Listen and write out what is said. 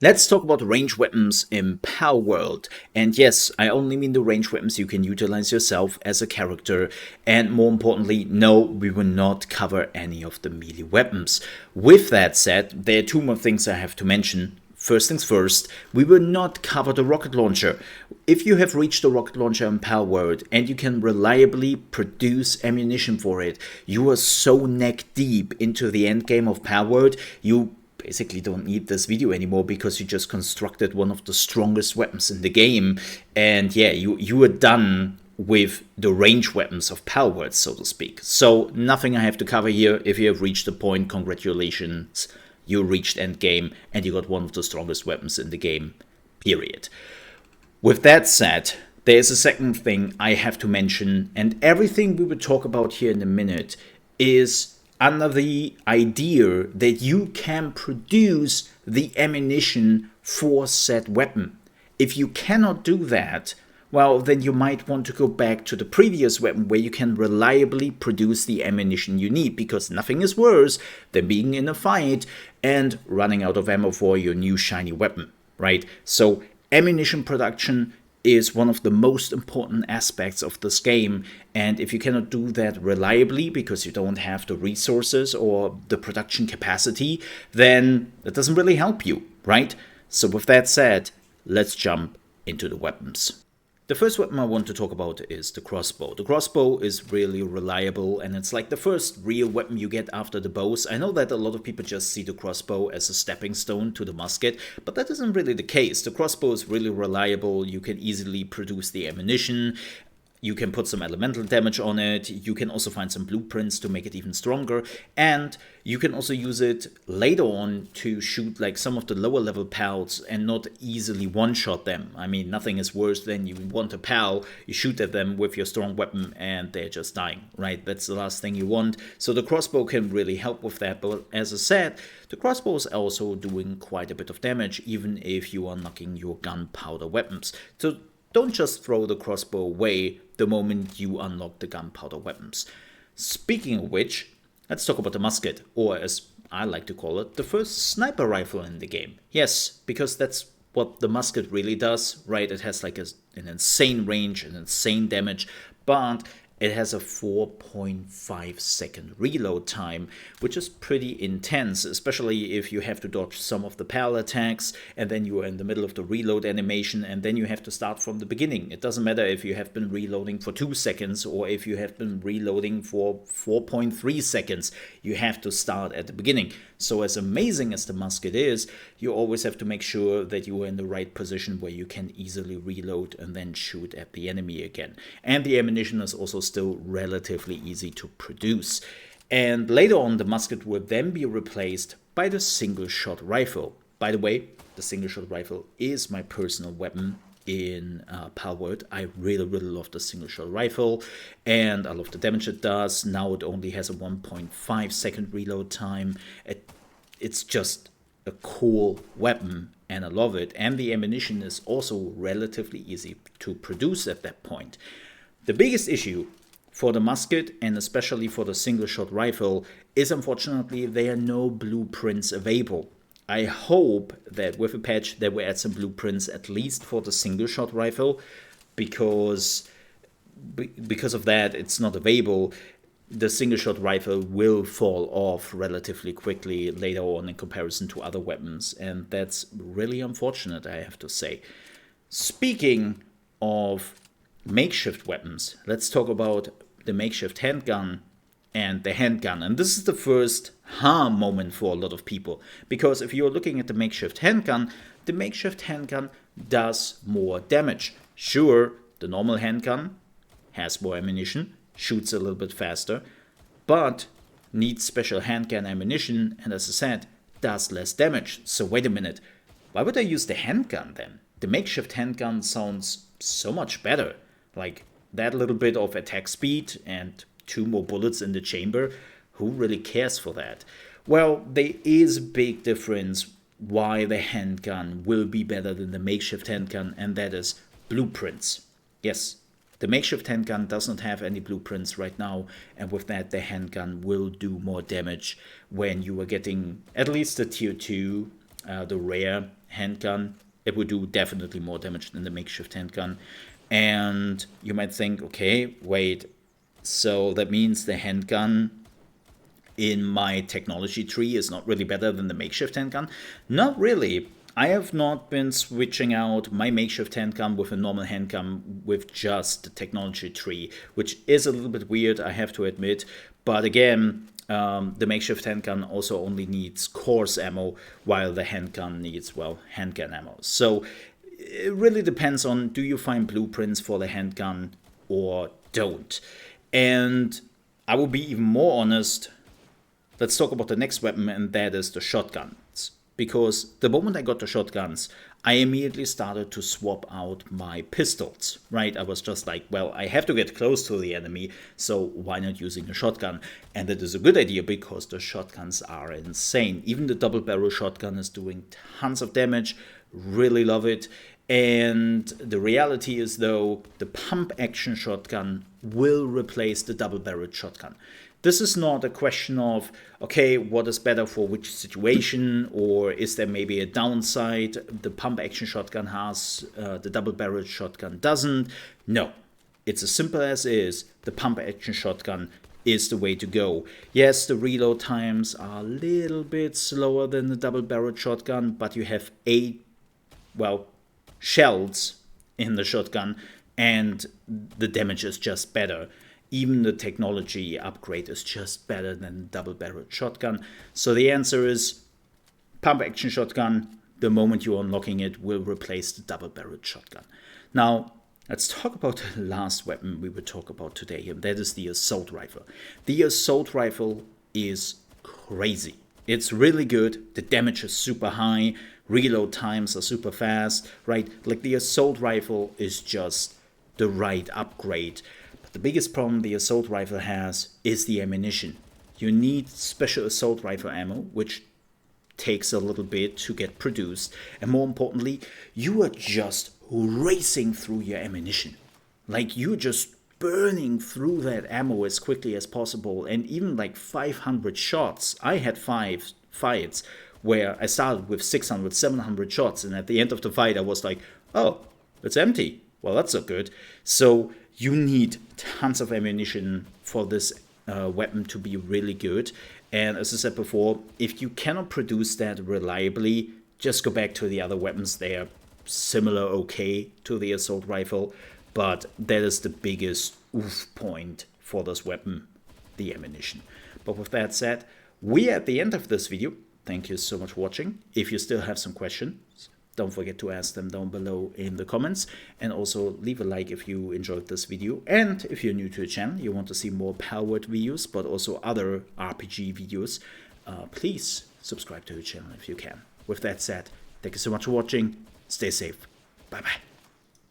Let's talk about range weapons in Palworld. And yes, I only mean the range weapons you can utilize yourself as a character. And more importantly, no, we will not cover any of the melee weapons. With that said, there are two more things I have to mention. First things first, we will not cover the rocket launcher. If you have reached the rocket launcher in Palworld and you can reliably produce ammunition for it, you are so neck deep into the end game of Palworld, you basically don't need this video anymore because you just constructed one of the strongest weapons in the game. And yeah, you are done with the range weapons of Palworld, so to speak. So nothing I have to cover here. If you have reached the point, congratulations. You reached endgame and you got one of the strongest weapons in the game, period. With that said, there's a second thing I have to mention, and everything we will talk about here in a minute is under the idea that you can produce the ammunition for said weapon. If you cannot do that, well, then you might want to go back to the previous weapon where you can reliably produce the ammunition you need, because nothing is worse than being in a fight and running out of ammo for your new shiny weapon, right? So ammunition production is one of the most important aspects of this game, and if you cannot do that reliably because you don't have the resources or the production capacity, then it doesn't really help you, right? So with that said, let's jump into the weapons. The first weapon I want to talk about is the crossbow. The crossbow is really reliable, and it's like the first real weapon you get after the bows. I know that a lot of people just see the crossbow as a stepping stone to the musket, but that isn't really the case. The crossbow is really reliable. You can easily produce the ammunition. You can put some elemental damage on it. You can also find some blueprints to make it even stronger. And you can also use it later on to shoot like some of the lower level pals and not easily one-shot them. I mean, nothing is worse than you want a pal, you shoot at them with your strong weapon and they're just dying, right? That's the last thing you want. So the crossbow can really help with that. But as I said, the crossbow is also doing quite a bit of damage, even if you are knocking your gunpowder weapons. So don't just throw the crossbow away the moment you unlock the gunpowder weapons. Speaking of which, let's talk about the musket, or as I like to call it, the first sniper rifle in the game. Yes, because that's what the musket really does, right? It has like an insane range, an insane damage, but it has a 4.5 second reload time, which is pretty intense, especially if you have to dodge some of the pal attacks and then you are in the middle of the reload animation and then you have to start from the beginning. It doesn't matter if you have been reloading for 2 seconds or if you have been reloading for 4.3 seconds, you have to start at the beginning. So as amazing as the musket is, you always have to make sure that you are in the right position where you can easily reload and then shoot at the enemy again. And the ammunition is also still relatively easy to produce. And later on, the musket will then be replaced by the single-shot rifle. By the way, the single-shot rifle is my personal weapon in Palworld. I really love the single-shot rifle, and I love the damage it does. Now it only has a 1.5 second reload time. It's just a cool weapon, and I love it. And the ammunition is also relatively easy to produce at that point. The biggest issue for the musket, and especially for the single-shot rifle, is unfortunately there are no blueprints available. I hope that with a patch they will add some blueprints at least for the single-shot rifle, because of that it's not available. The single-shot rifle will fall off relatively quickly later on in comparison to other weapons, and that's really unfortunate, I have to say. Speaking of makeshift weapons, let's talk about the makeshift handgun and the handgun. And this is the first moment for a lot of people, because if you're looking at the makeshift handgun does more damage. Sure, the normal handgun has more ammunition, shoots a little bit faster, but needs special handgun ammunition, and as I said, does less damage. So wait a minute, why would I use the handgun then? The makeshift handgun sounds so much better. Like that little bit of attack speed and 2 more bullets in the chamber. Who really cares for that? Well, there is a big difference why the handgun will be better than the makeshift handgun, and that is blueprints. Yes, the makeshift handgun does not have any blueprints right now, and with that the handgun will do more damage when you are getting at least the tier 2, the rare handgun. It would do definitely more damage than the makeshift handgun. And you might think, okay, wait, so that means the handgun in my technology tree is not really better than the makeshift handgun? Not really. I have not been switching out my makeshift handgun with a normal handgun with just the technology tree, which is a little bit weird, I have to admit. But again, the makeshift handgun also only needs coarse ammo, while the handgun needs, well, handgun ammo. So it really depends on, do you find blueprints for the handgun or don't? And I will be even more honest. Let's talk about the next weapon, and that is the shotguns. Because the moment I got the shotguns, I immediately started to swap out my pistols, right? I was just like, well, I have to get close to the enemy, so why not using a shotgun? And that is a good idea because the shotguns are insane. Even the double barrel shotgun is doing tons of damage, really love it. And the reality is, though, the pump action shotgun will replace the double barreled shotgun. This is not a question of, okay, what is better for which situation, or is there maybe a downside the pump action shotgun has, the double barreled shotgun doesn't. No, it's as simple as is. The pump action shotgun is the way to go. Yes, the reload times are a little bit slower than the double barreled shotgun, but you have 8, well, shells in the shotgun, and the damage is just better. Even the technology upgrade is just better than the double-barreled shotgun. So the answer is pump-action shotgun. The moment you're unlocking it will replace the double-barreled shotgun. Now, let's talk about the last weapon we will talk about today, and that is the assault rifle. The assault rifle is crazy. It's really good. The damage is super high. Reload times are super fast, right? Like, the assault rifle is just the right upgrade. The biggest problem the assault rifle has is the ammunition. You need special assault rifle ammo, which takes a little bit to get produced. And more importantly, you are just racing through your ammunition. Like, you're just burning through that ammo as quickly as possible. And even like 500 shots. I had 5 fights where I started with 600, 700 shots. And at the end of the fight, I was like, oh, it's empty. Well, that's not good. So you need tons of ammunition for this weapon to be really good. And as I said before, if you cannot produce that reliably, just go back to the other weapons. They are similar okay to the assault rifle, but that is the biggest oof point for this weapon, the ammunition. But with that said, we are at the end of this video. Thank you so much for watching. If you still have some questions, don't forget to ask them down below in the comments, and also leave a like if you enjoyed this video. And if you're new to the channel, you want to see more Palworld videos, but also other RPG videos, please subscribe to the channel if you can. With that said, thank you so much for watching. Stay safe. Bye bye.